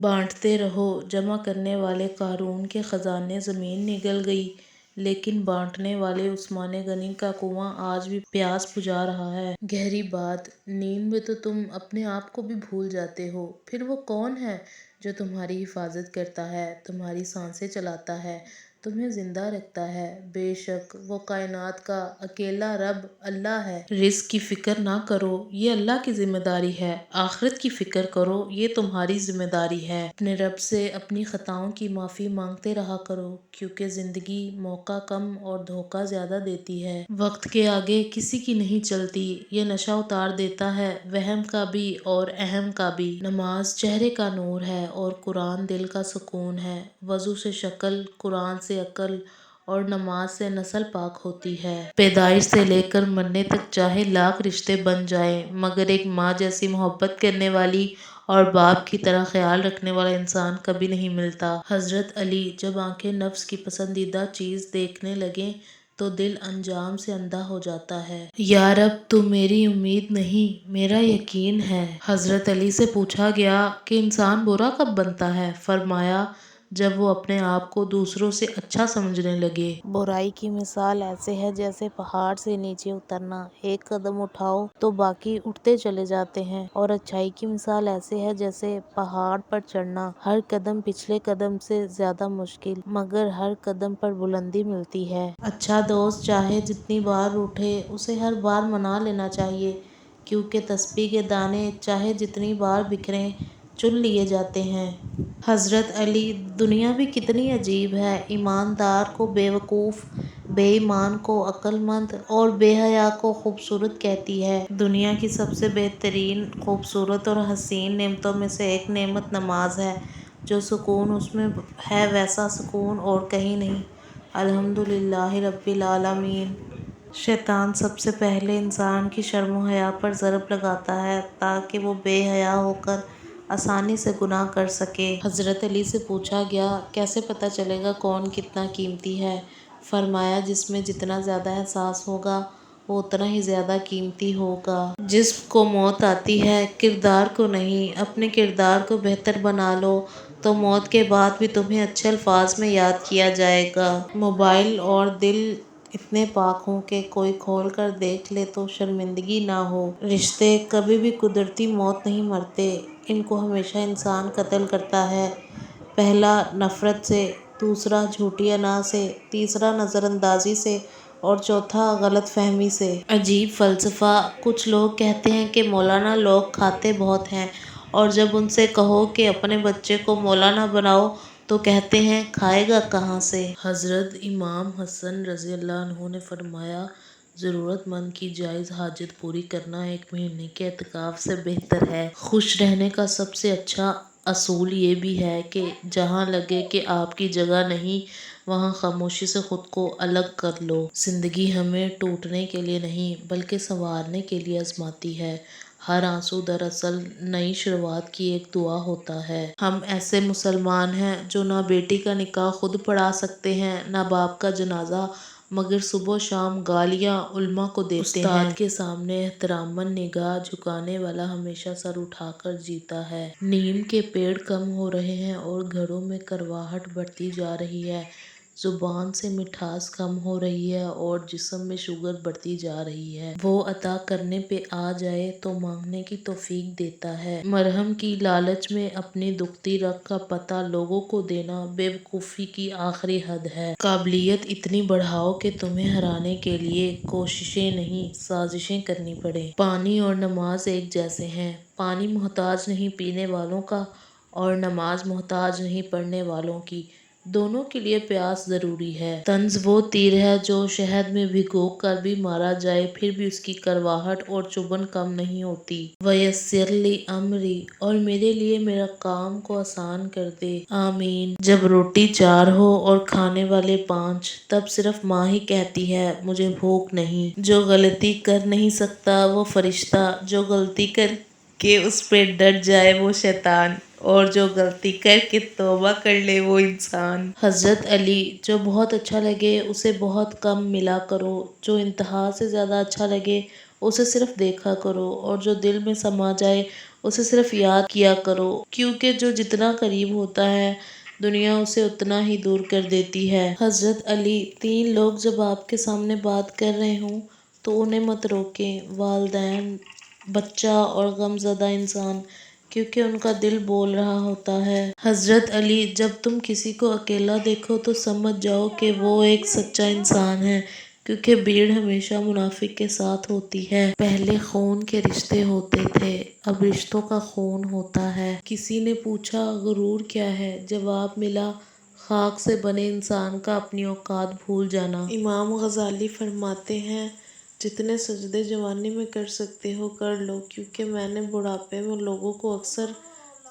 بانٹتے رہو۔ جمع کرنے والے قارون کے خزانے زمین نگل گئی، لیکن بانٹنے والے عثمان غنی کا کنواں آج بھی پیاس بجھا رہا ہے۔ گہری بات، نیند میں تو تم اپنے آپ کو بھی بھول جاتے ہو۔ پھر وہ کون ہے جو تمہاری حفاظت کرتا ہے، تمہاری سانسیں چلاتا ہے، تمہیں زندہ رکھتا ہے؟ بے شک وہ کائنات کا اکیلا رب اللہ ہے۔ رزق کی فکر نہ کرو، یہ اللہ کی ذمہ داری ہے۔ آخرت کی فکر کرو، یہ تمہاری ذمہ داری ہے۔ اپنے رب سے اپنی خطاؤں کی معافی مانگتے رہا کرو، کیونکہ زندگی موقع کم اور دھوکہ زیادہ دیتی ہے۔ وقت کے آگے کسی کی نہیں چلتی، یہ نشہ اتار دیتا ہے، وہم کا بھی اور اہم کا بھی۔ نماز چہرے کا نور ہے اور قرآن دل کا سکون ہے۔ وضو سے شکل، قرآن سے عقل اور نماز سے نسل پاک ہوتی ہے۔ پیدائش سے لے کر مرنے تک چاہے لاکھ رشتے بن جائیں، مگر ایک ماں جیسی محبت کرنے والی اور باپ کی طرح خیال رکھنے والا انسان کبھی نہیں ملتا۔ حضرت علی جب آنکھیں نفس کی پسندیدہ چیز دیکھنے لگیں تو دل انجام سے اندھا ہو جاتا ہے۔ یا رب تو میری امید نہیں، میرا یقین ہے۔ حضرت علی سے پوچھا گیا کہ انسان برا کب بنتا ہے؟ فرمایا جب وہ اپنے آپ کو دوسروں سے اچھا سمجھنے لگے۔ برائی کی مثال ایسے ہے جیسے پہاڑ سے نیچے اترنا، ایک قدم اٹھاؤ تو باقی اٹھتے چلے جاتے ہیں، اور اچھائی کی مثال ایسے ہے جیسے پہاڑ پر چڑھنا، ہر قدم پچھلے قدم سے زیادہ مشکل، مگر ہر قدم پر بلندی ملتی ہے۔ اچھا دوست چاہے جتنی بار روٹھے، اسے ہر بار منا لینا چاہیے، کیونکہ تسبیح کے دانے چاہے جتنی بار بکھریں، چن لیے جاتے ہیں۔ حضرت علی دنیا بھی کتنی عجیب ہے، ایماندار کو بے وقوف، بے ایمان کو عقل مند اور بے حیا کو خوبصورت کہتی ہے۔ دنیا کی سب سے بہترین، خوبصورت اور حسین نعمتوں میں سے ایک نعمت نماز ہے۔ جو سکون اس میں ہے ویسا سکون اور کہیں نہیں۔ الحمدللہ رب العالمین۔ شیطان سب سے پہلے انسان کی شرم و حیا پر ضرب لگاتا ہے تاکہ وہ بے حیا ہو کر آسانی سے گناہ کر سکے۔ حضرت علی سے پوچھا گیا کیسے پتہ چلے گا کون کتنا قیمتی ہے؟ فرمایا جس میں جتنا زیادہ احساس ہوگا وہ اتنا ہی زیادہ قیمتی ہوگا۔ جسم کو موت آتی ہے، کردار کو نہیں۔ اپنے کردار کو بہتر بنا لو تو موت کے بعد بھی تمہیں اچھے الفاظ میں یاد کیا جائے گا۔ موبائل اور دل اتنے پاک ہوں کہ کوئی کھول کر دیکھ لے تو شرمندگی نہ ہو۔ رشتے کبھی بھی قدرتی موت نہیں مرتے، ان کو ہمیشہ انسان قتل کرتا ہے۔ پہلا نفرت سے، دوسرا جھوٹی انا سے، تیسرا نظر اندازی سے اور چوتھا غلط فہمی سے۔ عجیب فلسفہ۔ کچھ لوگ کہتے ہیں کہ مولانا لوگ کھاتے بہت ہیں، اور جب ان سے کہو کہ اپنے بچے کو مولانا بناؤ تو کہتے ہیں کھائے گا کہاں سے؟ حضرت امام حسن رضی اللہ عنہ نے فرمایا ضرورت مند کی جائز حاجت پوری کرنا 1 مہینے کے اعتکاف سے بہتر ہے۔ خوش رہنے کا سب سے اچھا اصول یہ بھی ہے کہ جہاں لگے کہ آپ کی جگہ نہیں، وہاں خاموشی سے خود کو الگ کر لو۔ زندگی ہمیں ٹوٹنے کے لیے نہیں بلکہ سنوارنے کے لیے آزماتی ہے۔ ہر آنسو دراصل نئی شروعات کی ایک دعا ہوتا ہے۔ ہم ایسے مسلمان ہیں جو نہ بیٹی کا نکاح خود پڑھا سکتے ہیں، نہ باپ کا جنازہ، مگر صبح و شام گالیاں علماء کو دیتے ہیں۔ استاد کے سامنے احتراماً نگاہ جھکانے والا ہمیشہ سر اٹھا کر جیتا ہے۔ نیم کے پیڑ کم ہو رہے ہیں اور گھروں میں کرواہٹ بڑھتی جا رہی ہے۔ زبان سے مٹھاس کم ہو رہی ہے اور جسم میں شوگر بڑھتی جا رہی ہے۔ وہ عطا کرنے پہ آ جائے تو مانگنے کی توفیق دیتا ہے۔ مرہم کی لالچ میں اپنی دکھتی رگ کا پتہ لوگوں کو دینا بے وقوفی کی آخری حد ہے۔ قابلیت اتنی بڑھاؤ کہ تمہیں ہرانے کے لیے کوششیں نہیں سازشیں کرنی پڑیں۔ پانی اور نماز ایک جیسے ہیں۔ پانی محتاج نہیں پینے والوں کا اور نماز محتاج نہیں پڑھنے والوں کی، دونوں کے لیے پیاس ضروری ہے۔ طنز وہ تیر ہے جو شہد میں بھگو کر بھی مارا جائے پھر بھی اس کی کرواہٹ اور چبھن کم نہیں ہوتی۔ وَيَسِّرْ لِي أَمْرِي، اور میرے لیے میرا کام کو آسان کر دے، آمین۔ جب روٹی 4 ہو اور کھانے والے 5، تب صرف ماں ہی کہتی ہے مجھے بھوک نہیں۔ جو غلطی کر نہیں سکتا وہ فرشتہ، جو غلطی کر کے اس پہ ڈٹ جائے وہ شیطان، اور جو غلطی کر کے توبہ کر لے وہ انسان۔ حضرت علی جو بہت اچھا لگے اسے بہت کم ملا کرو، جو انتہا سے زیادہ اچھا لگے اسے صرف دیکھا کرو، اور جو دل میں سما جائے اسے صرف یاد کیا کرو، کیونکہ جو جتنا قریب ہوتا ہے دنیا اسے اتنا ہی دور کر دیتی ہے۔ حضرت علی: 3 لوگ جب آپ کے سامنے بات کر رہے ہوں تو انہیں مت روکیں، والدین، بچہ اور غم زدہ انسان، کیونکہ ان کا دل بول رہا ہوتا ہے۔ حضرت علی: جب تم کسی کو اکیلا دیکھو تو سمجھ جاؤ کہ وہ ایک سچا انسان ہے، کیونکہ بھیڑ ہمیشہ منافق کے ساتھ ہوتی ہے۔ پہلے خون کے رشتے ہوتے تھے، اب رشتوں کا خون ہوتا ہے۔ کسی نے پوچھا، غرور کیا ہے؟ جواب ملا، خاک سے بنے انسان کا اپنی اوقات بھول جانا۔ امام غزالی فرماتے ہیں، جتنے سجدے جوانی میں کر سکتے ہو کر لو، کیونکہ میں نے بڑھاپے میں لوگوں کو اکثر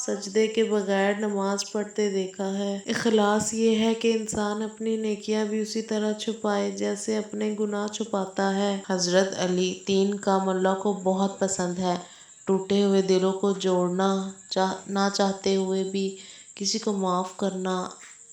سجدے کے بغیر نماز پڑھتے دیکھا ہے۔ اخلاص یہ ہے کہ انسان اپنی نیکیاں بھی اسی طرح چھپائے جیسے اپنے گناہ چھپاتا ہے۔ حضرت علی: 3 کام اللہ کو بہت پسند ہے: ٹوٹے ہوئے دلوں کو جوڑنا، نہ چاہتے ہوئے بھی کسی کو معاف کرنا،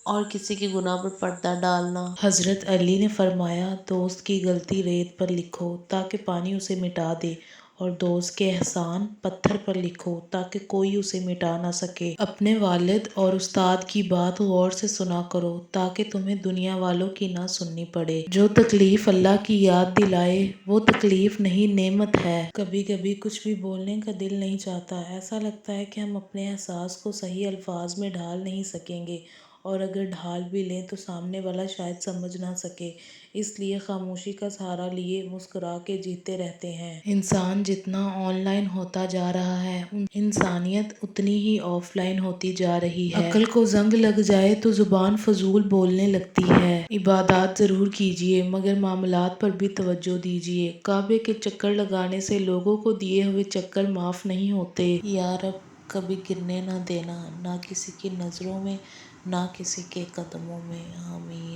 اور کسی کے گناہ پر پردہ ڈالنا۔ حضرت علی نے فرمایا، دوست کی غلطی ریت پر لکھو تاکہ پانی اسے مٹا دے، اور دوست کے احسان پتھر پر لکھو تاکہ کوئی اسے مٹا نہ سکے۔ اپنے والد اور استاد کی بات غور سے سنا کرو تاکہ تمہیں دنیا والوں کی نہ سننی پڑے۔ جو تکلیف اللہ کی یاد دلائے وہ تکلیف نہیں، نعمت ہے۔ کبھی کبھی کچھ بھی بولنے کا دل نہیں چاہتا، ایسا لگتا ہے کہ ہم اپنے احساس کو صحیح الفاظ میں ڈھال نہیں سکیں گے، اور اگر ڈھال بھی لیں تو سامنے والا شاید سمجھ نہ سکے، اس لیے خاموشی کا سہارا لیے مسکرا کے جیتے رہتے ہیں۔ انسان جتنا آن لائن ہوتا جا رہا ہے، انسانیت اتنی ہی آف لائن ہوتی جا رہی ہے۔ عقل کو زنگ لگ جائے تو زبان فضول بولنے لگتی ہے۔ عبادات ضرور کیجیے مگر معاملات پر بھی توجہ دیجیے۔ کعبے کے چکر لگانے سے لوگوں کو دیے ہوئے چکر معاف نہیں ہوتے۔ یا رب، کبھی گرنے نہ دینا، نہ کسی کی نظروں میں، نہ کسی کے قدموں میں۔ آمین۔